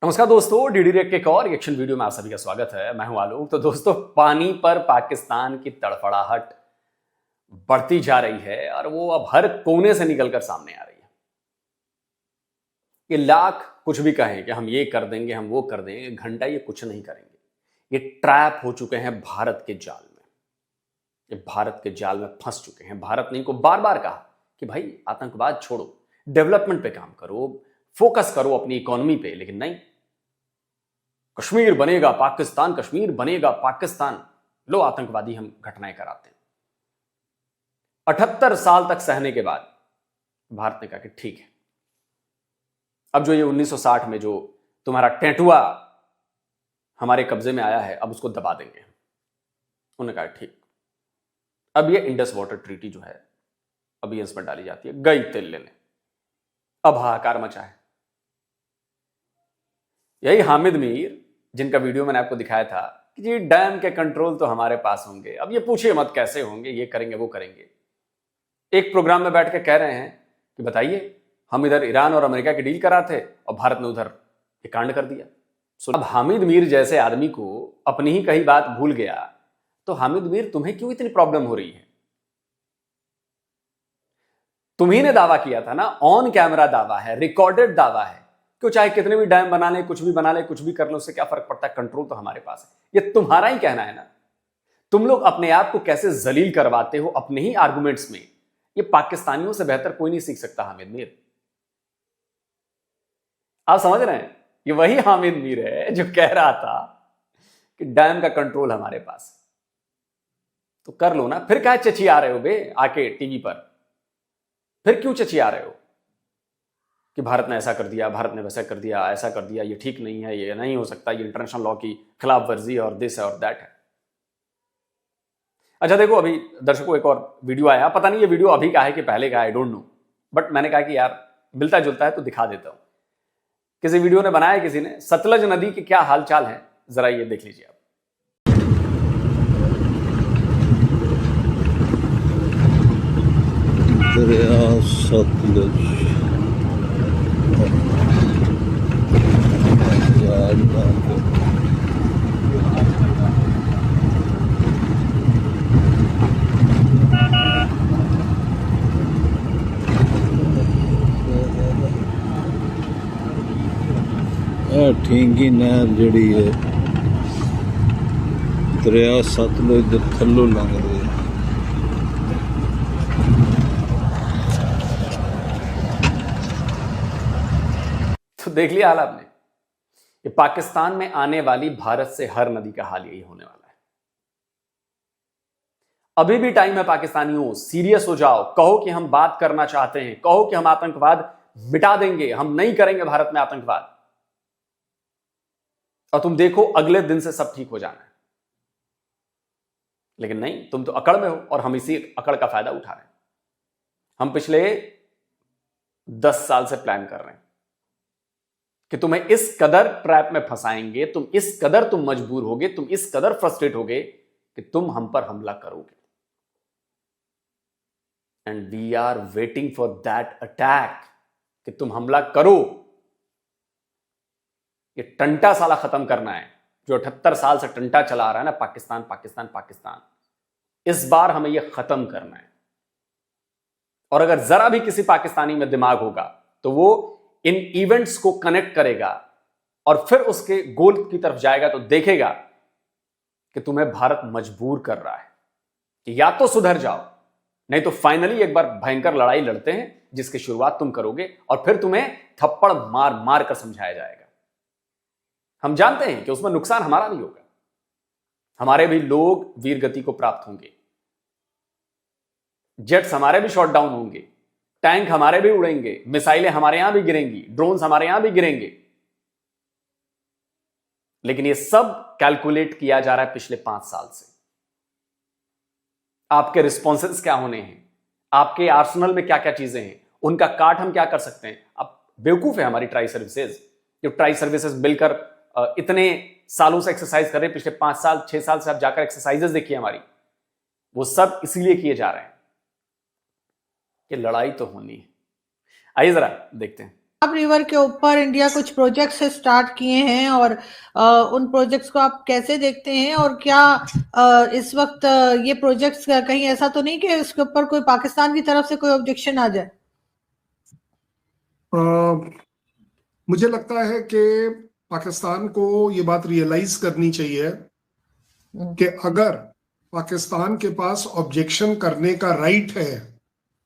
नमस्कार दोस्तों, DD react के एक और रिएक्शन वीडियो में आप सभी का स्वागत है। मैं हूं आलोक। तो दोस्तों, पानी पर पाकिस्तान की तड़फड़ाहट बढ़ती जा रही है और वो अब हर कोने से निकलकर सामने आ रही है। ये लाख कुछ भी कहें कि हम ये कर देंगे, हम वो कर देंगे, घंटा ये कुछ नहीं करेंगे। ये ट्रैप हो चुके हैं भारत के जाल में। ये भारत के जाल में फंस चुके हैं। भारत ने इनको बार बार कहा कि भाई आतंकवाद छोड़ो, डेवलपमेंट पे काम करो, फोकस करो अपनी इकोनॉमी पे, लेकिन नहीं। कश्मीर बनेगा पाकिस्तान, कश्मीर बनेगा पाकिस्तान, लो आतंकवादी हम घटनाएं कराते हैं। 78 साल तक सहने के बाद भारत ने कहा कि ठीक है, अब जो ये 1960 में जो तुम्हारा टेंटुआ हमारे कब्जे में आया है, अब उसको दबा देंगे। उन्होंने कहा ठीक, अब ये इंडस वाटर ट्रीटी जो है अभी इसमें डाली जाती है। गई तेल लेने, अब हाहाकार मचा है। यही हामिद मीर, जिनका वीडियो मैंने आपको दिखाया था कि जी डैम के कंट्रोल तो हमारे पास होंगे, अब ये पूछिए मत कैसे होंगे, ये करेंगे वो करेंगे। एक प्रोग्राम में बैठ के कह रहे हैं कि बताइए, हम इधर ईरान और अमेरिका की डील करा थे और भारत ने उधर ये कांड कर दिया। अब हामिद मीर जैसे आदमी को अपनी ही कही बात भूल गया, तो हामिद मीर तुम्हें क्यों इतनी प्रॉब्लम हो रही है? तुम्ही ने दावा किया था ना, ऑन कैमरा दावा है, रिकॉर्डेड दावा है, क्यों चाहे कितने भी डैम बना ले, कुछ भी बना ले, कुछ भी कर लो, उससे क्या फर्क पड़ता है, कंट्रोल तो हमारे पास है। ये तुम्हारा ही कहना है ना। तुम लोग अपने आप को कैसे जलील करवाते हो अपने ही आर्गुमेंट्स में। ये पाकिस्तानियों से बेहतर कोई नहीं सीख सकता हामिद मीर। आप समझ रहे हैं? ये वही हामिद मीर है जो कह रहा था कि डैम का कंट्रोल हमारे पास, तो कर लो ना। फिर क्या चचिया रहे हो बे आके टीवी पर? फिर क्यों चचिया रहे हो कि भारत ने ऐसा कर दिया, भारत ने वैसा कर दिया, ऐसा कर दिया, ये ठीक नहीं है, ये नहीं हो सकता, ये इंटरनेशनल लॉ की खिलाफ वर्जी और दिस और दैट है। अच्छा देखो, अभी दर्शकों एक और वीडियो आया, पता नहीं ये वीडियो अभी का है कि पहले का, आई डोंट नो, बट मैंने कहा कि यार मिलता जुलता है तो दिखा देता हूं। किसी वीडियो ने बनाया किसी ने, सतलज नदी के क्या हालचाल है, जरा ये देख लीजिए आप। दरिया सतलुज ठींगी नहर जिहड़ी है दरिया सतलुज दे थल्लों लंघदी है। तो देख लिया हाल आपने। ये पाकिस्तान में आने वाली भारत से हर नदी का हाल यही होने वाला है। अभी भी टाइम है पाकिस्तानियों, सीरियस हो जाओ, कहो कि हम बात करना चाहते हैं, कहो कि हम आतंकवाद मिटा देंगे, हम नहीं करेंगे भारत में आतंकवाद, और तुम देखो अगले दिन से सब ठीक हो जाना है। लेकिन नहीं, तुम तो अकड़ में हो और हम इसी अकड़ का फायदा उठा रहे हैं। हम पिछले 10 साल से प्लान कर रहे हैं कि तुम्हें इस कदर ट्रैप में फंसाएंगे, तुम इस कदर तुम मजबूर होगे, तुम इस कदर फ्रस्ट्रेट होगे कि तुम हम पर हमला करोगे। And we are waiting for that attack, कि तुम हमला करो। ये टंटा साला खत्म करना है, जो 78 साल से टंटा चला रहा है ना, पाकिस्तान पाकिस्तान पाकिस्तान। इस बार हमें यह खत्म करना है। और अगर जरा भी किसी पाकिस्तानी में दिमाग होगा तो वो इन इवेंट्स को कनेक्ट करेगा और फिर उसके गोल की तरफ जाएगा, तो देखेगा कि तुम्हें भारत मजबूर कर रहा है कि या तो सुधर जाओ, नहीं तो फाइनली एक बार भयंकर लड़ाई लड़ते हैं जिसकी शुरुआत तुम करोगे और फिर तुम्हें थप्पड़ मार मार कर समझाया जाएगा। हम जानते हैं कि उसमें नुकसान हमारा भी होगा, हमारे भी लोग वीर गति को प्राप्त होंगे, जेट्स हमारे भी शॉट डाउन होंगे, टैंक हमारे भी उड़ेंगे, मिसाइलें हमारे यहां भी गिरेंगी, ड्रोन्स हमारे यहां भी गिरेंगे। लेकिन यह सब कैलकुलेट किया जा रहा है पिछले 5 साल से। आपके रिस्पॉन्सेस क्या होने हैं, आपके आर्सेनल में क्या क्या चीजें हैं, उनका काट हम क्या कर सकते हैं। अब बेवकूफ है हमारी ट्राई सर्विसेज, जो ट्राई सर्विसेज मिलकर इतने सालों से एक्सरसाइज कर रहे हैं, पिछले 5 साल 6 साल से आप जाकर एक्सरसाइजेस देखिए हमारी, वो सब इसलिए किए जा रहे हैं कि लड़ाई तो होनी है। आइए जरा देखते हैं। रिवर के ऊपर इंडिया कुछ प्रोजेक्ट्स स्टार्ट किए हैं और उन प्रोजेक्ट्स को आप कैसे देखते हैं और क्या इस वक्त ये प्रोजेक्ट्स कहीं ऐसा तो नहीं कि इसके ऊपर कोई पाकिस्तान की तरफ से कोई ऑब्जेक्शन आ जाए? मुझे लगता है कि पाकिस्तान को ये बात रियलाइज करनी चाहिए कि अगर पाकिस्तान के पास ऑब्जेक्शन करने का राइट है,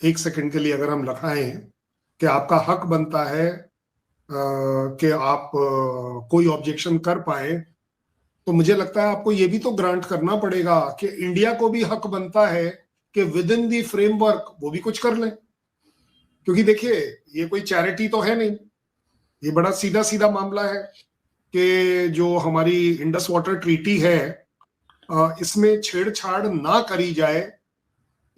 एक सेकंड के लिए अगर हम लगाएं कि आपका हक बनता है कि आप कोई ऑब्जेक्शन कर पाए, तो मुझे लगता है आपको ये भी तो ग्रांट करना पड़ेगा कि इंडिया को भी हक बनता है कि विद इन दी फ्रेमवर्क वो भी कुछ कर लें। क्योंकि देखिए, ये कोई चैरिटी तो है नहीं, ये बड़ा सीधा सीधा मामला है कि जो हमारी इंडस वाटर ट्रीटी है इसमें छेड़छाड़ ना करी जाए,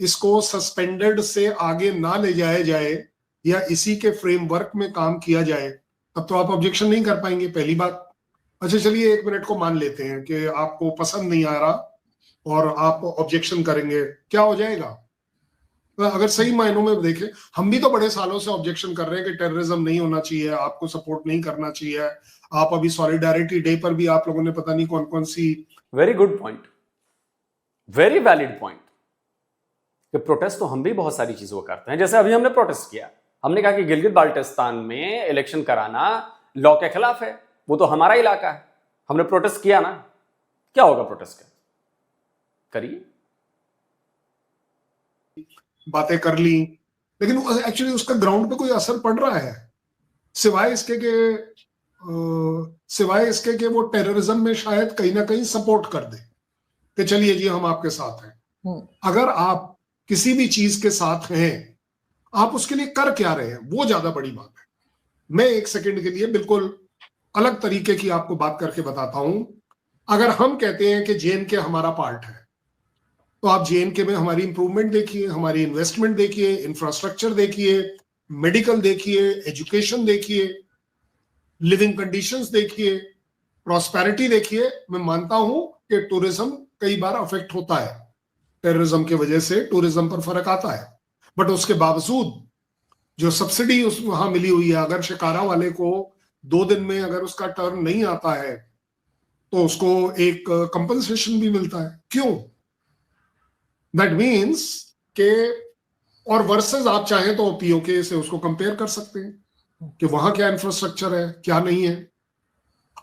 इसको सस्पेंडेड से आगे ना ले जाया जाए या इसी के फ्रेमवर्क में काम किया जाए, तब तो आप ऑब्जेक्शन नहीं कर पाएंगे, पहली बात। अच्छा चलिए 1 मिनट को मान लेते हैं कि आपको पसंद नहीं आ रहा और आप ऑब्जेक्शन करेंगे, क्या हो जाएगा? अगर सही मायनों में देखें, हम भी तो बड़े सालों से ऑब्जेक्शन कर रहे हैं कि टेररिज्म नहीं होना चाहिए, आपको सपोर्ट नहीं करना चाहिए। आप अभी सॉलिडारिटी डे पर भी आप लोगों ने पता नहीं कौन कौन सी। Very good point, very valid point कि प्रोटेस्ट तो हम भी बहुत सारी चीजों को करते हैं। जैसे अभी हमने प्रोटेस्ट किया, हमने कहा कि गिलगित बाल्टिस्तान में इलेक्शन कराना लॉ के खिलाफ है, वो तो हमारा इलाका है, हमने प्रोटेस्ट किया ना। क्या होगा प्रोटेस्ट का? करिए, बातें कर ली, लेकिन एक्चुअली उसका ग्राउंड पे कोई असर पड़ रहा है सिवाय इसके कि वो टेररिज्म में शायद कहीं ना कहीं सपोर्ट कर दे कि चलिए जी हम आपके साथ हैं। अगर आप किसी भी चीज के साथ हैं, आप उसके लिए कर क्या रहे हैं, वो ज्यादा बड़ी बात है। मैं 1 सेकंड के लिए बिल्कुल अलग तरीके की आपको बात करके बताता हूं। अगर हम कहते हैं कि JNK हमारा पार्ट है, तो आप JNK में हमारी इंप्रूवमेंट देखिए, हमारी इन्वेस्टमेंट देखिए, इंफ्रास्ट्रक्चर देखिए, मेडिकल देखिए, एजुकेशन देखिए, लिविंग कंडीशंस देखिए, प्रॉस्पेरिटी देखिए। मैं मानता हूं कि टूरिज्म कई बार अफेक्ट होता है, टेररिज्म की वजह से टूरिज्म पर फर्क आता है, बट उसके बावजूद जो सब्सिडी उस वहां मिली हुई है, अगर शिकारा वाले को 2 दिन में अगर उसका टर्न नहीं आता है तो उसको एक कंपनसेशन भी मिलता है। क्यों? दैट मीन्स के, और वर्सेस आप चाहें तो POK से उसको कंपेयर कर सकते हैं कि वहां क्या इंफ्रास्ट्रक्चर है, क्या नहीं है।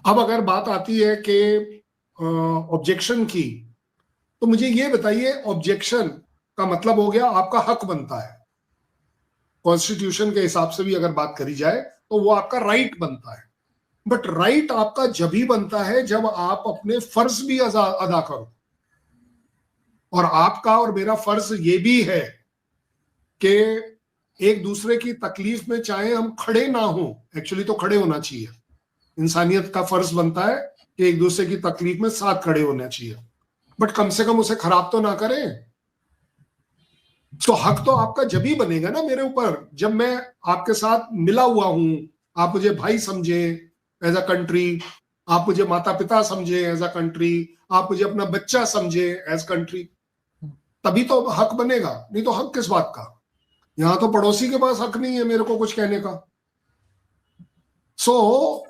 अब अगर बात आती है कि ऑब्जेक्शन की, तो मुझे ये बताइए, ऑब्जेक्शन का मतलब हो गया आपका हक बनता है। कॉन्स्टिट्यूशन के हिसाब से भी अगर बात करी जाए तो वो आपका राइट बनता है, बट राइट आपका जब ही बनता है जब आप अपने फर्ज भी अदा करो। और आपका और मेरा फर्ज ये भी है कि एक दूसरे की तकलीफ में चाहे हम खड़े ना हो, एक्चुअली तो खड़े होना चाहिए, इंसानियत का फर्ज बनता है कि एक दूसरे की तकलीफ में साथ खड़े होना चाहिए, बट कम से कम उसे खराब तो ना करें। तो हक तो आपका जब ही बनेगा ना मेरे ऊपर, जब मैं आपके साथ मिला हुआ हूं, आप मुझे भाई समझे एज अ कंट्री, आप मुझे माता पिता समझे एज अ कंट्री, आप मुझे अपना बच्चा समझे एज कंट्री, तभी तो हक बनेगा। नहीं तो हक किस बात का? यहां तो पड़ोसी के पास हक नहीं है मेरे को कुछ कहने का।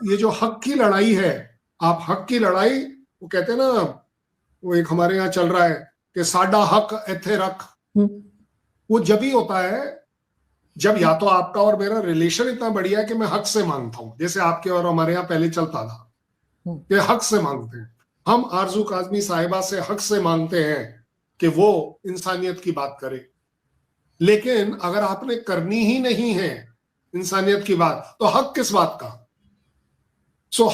ये जो हक की लड़ाई है, आप हक की लड़ाई, वो कहते हैं ना, वो एक हमारे यहाँ चल रहा है कि साडा हक एथे रख, वो जब ही होता है जब या तो आपका और मेरा रिलेशन इतना बढ़िया है कि मैं हक से मांगता हूं, जैसे आपके और हमारे यहाँ पहले चलता था कि हक से मांगते हैं। हम आरजू काजमी साहिबा से हक से मांगते हैं कि वो इंसानियत की बात करे, लेकिन अगर आपने करनी ही नहीं है इंसानियत की बात, तो हक किस बात का?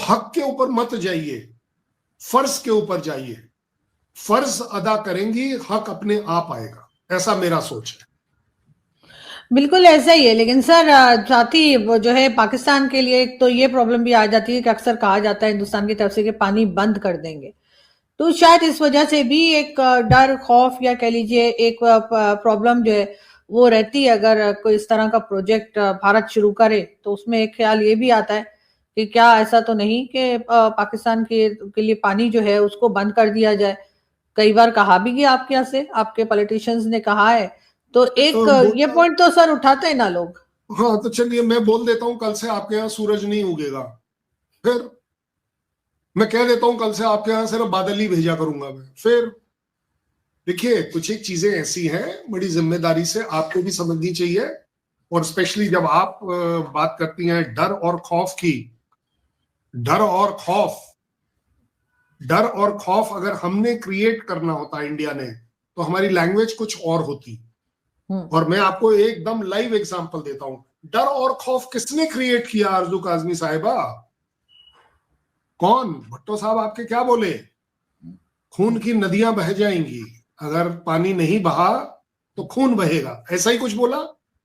हक के ऊपर मत जाइए, फर्ज के ऊपर जाइए। फर्ज अदा करेंगी, हक अपने आप आएगा, ऐसा मेरा सोच है। बिल्कुल ऐसा ही है, लेकिन सर साथ ही वो जो है पाकिस्तान के लिए तो ये प्रॉब्लम भी आ जाती है कि अक्सर कहा जाता है हिंदुस्तान की तरफ से कि पानी बंद कर देंगे, तो शायद इस वजह से भी एक डर, खौफ या कह लीजिए एक प्रॉब्लम जो है वो रहती है। अगर कोई इस तरह का प्रोजेक्ट भारत शुरू करे तो उसमें एक ख्याल ये भी आता है कि क्या ऐसा तो नहीं कि पाकिस्तान के लिए पानी जो है उसको बंद कर दिया जाए। कई बार कहा भी गया आपके यहाँ से, आपके पॉलिटिशियंस ने कहा है, तो एक ये पॉइंट तो सर उठाते हैं ना लोग। हाँ तो चलिए मैं बोल देता हूं कल से आपके यहाँ सूरज नहीं उगेगा, फिर मैं कह देता हूं कल से आपके यहाँ सिर्फ बादल ही भेजा करूंगा मैं, फिर देखिए कुछ एक चीजें ऐसी हैं बड़ी जिम्मेदारी से आपको भी समझनी चाहिए। और स्पेशली जब आप बात करती हैं डर और खौफ की, डर और खौफ अगर हमने क्रिएट करना होता इंडिया ने तो हमारी लैंग्वेज कुछ और होती। और मैं आपको एकदम लाइव एग्जांपल देता हूं, डर और खौफ किसने क्रिएट किया आरजू काजमी साहिबा? कौन? भट्टो साहब आपके क्या बोले? खून की नदियां बह जाएंगी, अगर पानी नहीं बहा तो खून बहेगा, ऐसा ही कुछ बोला।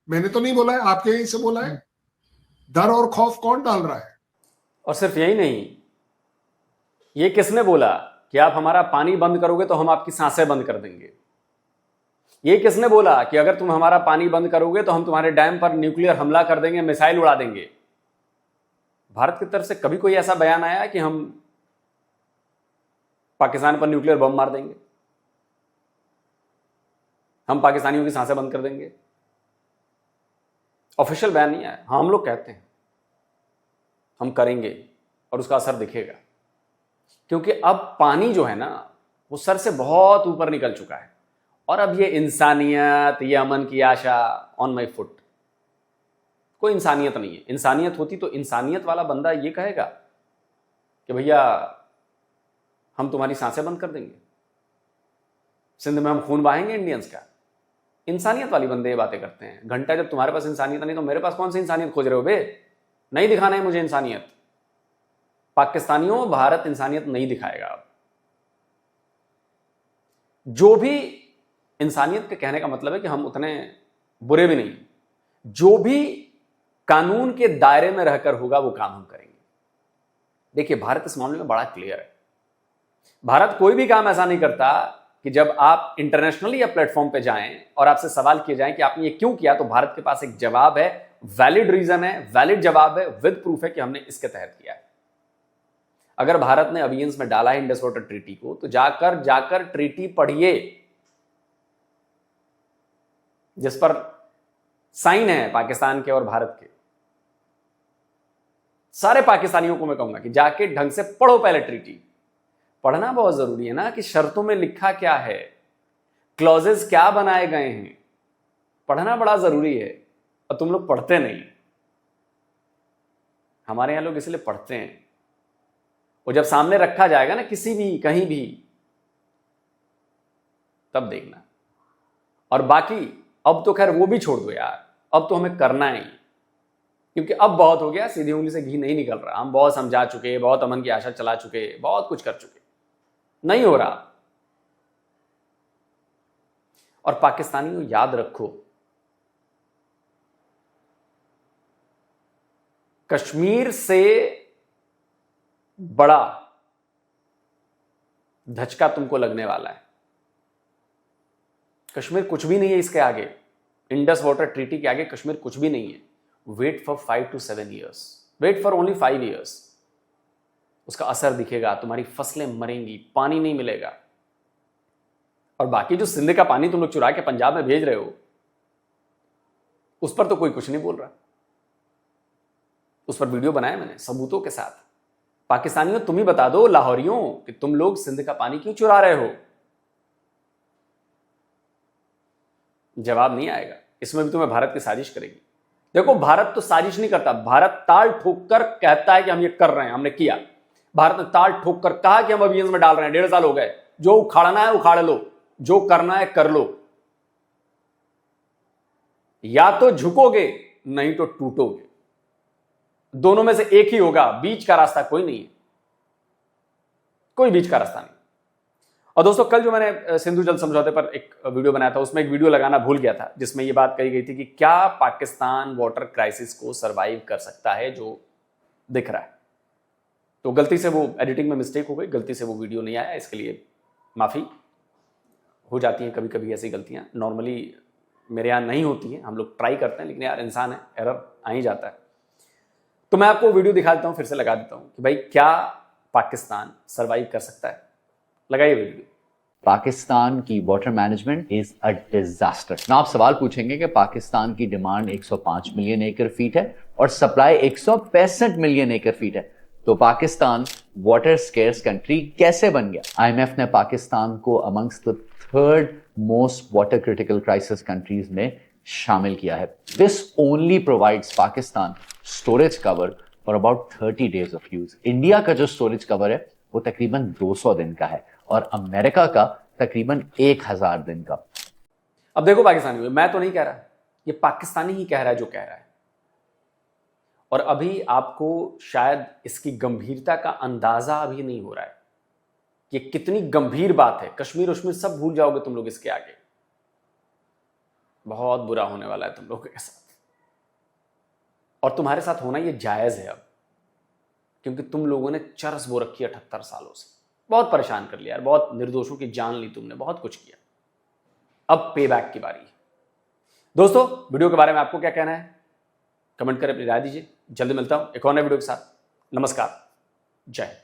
मैंने तो नहीं बोला है, आपके यहीं से बोला है। डर और खौफ कौन डाल रहा है? और सिर्फ यही नहीं, ये किसने बोला कि आप हमारा पानी बंद करोगे तो हम आपकी सांसें बंद कर देंगे? ये किसने बोला कि अगर तुम हमारा पानी बंद करोगे तो हम तुम्हारे डैम पर न्यूक्लियर हमला कर देंगे, मिसाइल उड़ा देंगे? भारत की तरफ से कभी कोई ऐसा बयान आया कि हम पाकिस्तान पर न्यूक्लियर बम मार देंगे, हम पाकिस्तानियों की सांसें बंद कर देंगे? ऑफिशियल बयान नहीं आया। हाँ, हम लोग कहते हैं हम करेंगे और उसका असर दिखेगा, क्योंकि अब पानी जो है ना वो सर से बहुत ऊपर निकल चुका है। और अब ये इंसानियत, ये अमन की आशा, ऑन माई फुट, कोई इंसानियत नहीं है। इंसानियत होती तो इंसानियत वाला बंदा ये कहेगा कि भैया हम तुम्हारी सांसें बंद कर देंगे, सिंध में हम खून बहाएंगे इंडियंस का। इंसानियत वाली बंदे ये बातें करते हैं। घंटा जब तुम्हारे पास इंसानियत नहीं तो मेरे पास कौन सी इंसानियत खोज रहे हो बे? नहीं दिखाना है मुझे इंसानियत। पाकिस्तानियों, भारत इंसानियत नहीं दिखाएगा। अब जो भी इंसानियत के कहने का मतलब है कि हम उतने बुरे भी नहीं, जो भी कानून के दायरे में रहकर होगा वो काम हम करेंगे। देखिए भारत इस मामले में बड़ा क्लियर है। भारत कोई भी काम ऐसा नहीं करता कि जब आप इंटरनेशनली या प्लेटफॉर्म पे जाएं और आपसे सवाल किए जाएं कि आपने ये क्यों किया, तो भारत के पास एक जवाब है, वैलिड रीजन है, वैलिड जवाब है, विद प्रूफ है कि हमने इसके तहत किया है। अगर भारत ने अबियंस में डाला है इंडस वाटर ट्रीटी को, तो जाकर ट्रीटी पढ़िए जिस पर साइन है पाकिस्तान के और भारत के। सारे पाकिस्तानियों को मैं कहूंगा कि जाके ढंग से पढ़ो पहले ट्रीटी। पढ़ना बहुत जरूरी है ना, कि शर्तों में लिखा क्या है, क्लॉजेस क्या बनाए गए हैं, पढ़ना बड़ा जरूरी है। और तुम लोग पढ़ते नहीं। हमारे यहां लोग इसलिए पढ़ते हैं, और जब सामने रखा जाएगा ना किसी भी कहीं भी, तब देखना। और बाकी अब तो खैर वो भी छोड़ दो यार, अब तो हमें करना ही, क्योंकि अब बहुत हो गया, सीधी उंगली से घी नहीं निकल रहा। हम बहुत समझा चुके, बहुत अमन की आशा चला चुके, बहुत कुछ कर चुके, नहीं हो रहा। और पाकिस्तानियों याद रखो, कश्मीर से बड़ा धचका तुमको लगने वाला है। कश्मीर कुछ भी नहीं है इसके आगे, इंडस वाटर ट्रीटी के आगे कश्मीर कुछ भी नहीं है। Wait for 5 to 7 years, wait for only 5 years, उसका असर दिखेगा। तुम्हारी फसलें मरेंगी, पानी नहीं मिलेगा। और बाकी जो सिंध का पानी तुम लोग चुरा के पंजाब में भेज रहे हो, उस पर तो कोई कुछ नहीं बोल रहा। उस पर वीडियो बनाया मैंने सबूतों के साथ। पाकिस्तानियों तुम ही बता दो लाहौरियों कि तुम लोग सिंध का पानी क्यों चुरा रहे हो। जवाब नहीं आएगा। इसमें भी तुम्हें भारत की साजिश करेगी। देखो भारत तो साजिश नहीं करता, भारत ताल ठोक कर कहता है कि हम ये कर रहे हैं, हमने किया। भारत ने ताल ठोक कर कहा कि हम अभियान में डाल रहे हैं, 1.5 साल हो गए। जो उखाड़ना है उखाड़ लो, जो करना है कर लो। या तो झुकोगे नहीं तो टूटोगे, दोनों में से एक ही होगा। बीच का रास्ता कोई नहीं है, कोई बीच का रास्ता नहीं। और दोस्तों कल जो मैंने सिंधु जल समझौते पर एक वीडियो बनाया था, उसमें एक वीडियो लगाना भूल गया था जिसमें यह बात कही गई थी कि क्या पाकिस्तान वाटर क्राइसिस को सरवाइव कर सकता है, जो दिख रहा है। तो गलती से वो एडिटिंग में मिस्टेक हो गई, गलती से वो वीडियो नहीं आया, इसके लिए माफी। हो जाती हैं कभी कभी ऐसी गलतियां, नॉर्मली मेरे यहाँ नहीं होती हैं, हम लोग ट्राई करते हैं, लेकिन यार इंसान है, एरर आ ही जाता है। तो मैं आपको वीडियो दिखा देता हूं, फिर से लगा देता हूं कि भाई क्या पाकिस्तान सरवाइव कर सकता है। लगाइए वीडियो। पाकिस्तान की water management is a disaster. ना आप सवाल पूछेंगे कि पाकिस्तान की डिमांड 105 मिलियन एकड़ फीट है और सप्लाई 165 मिलियन एकड़ फीट है, तो पाकिस्तान वाटर स्केर्स कंट्री कैसे बन गया? आईएमएफ ने पाकिस्तान को amongst the third most water critical crisis countries में शामिल किया है। This only provides Pakistan storage cover for about 30 days of use. India का जो स्टोरेज कवर है वो तकरीबन 200 दिन का है और अमेरिका का तकरीबन 1000 दिन का। अब देखो पाकिस्तानी, मैं तो नहीं कह रहा, ये पाकिस्तानी ही कह रहा है जो कह रहा है। और अभी आपको शायद इसकी गंभीरता का अंदाजा अभी नहीं हो रहा है कि कितनी गंभीर बात है। कश्मीर उश्मीर सब भूल जाओगे तुम लोग इसके आगे। बहुत बुरा होने वाला है तुम लोगों के साथ, और तुम्हारे साथ होना ये जायज है अब, क्योंकि तुम लोगों ने चरस बो रखी है 78 सालों से। बहुत परेशान कर लिया यार, बहुत निर्दोषों की जान ली तुमने, बहुत कुछ किया। अब पे बैक की बारी है। दोस्तों, वीडियो के बारे में आपको क्या कहना है? कमेंट करें, अपनी राय दीजिए। जल्दी मिलता हूं एक और नए वीडियो के साथ। नमस्कार, जय हिंद।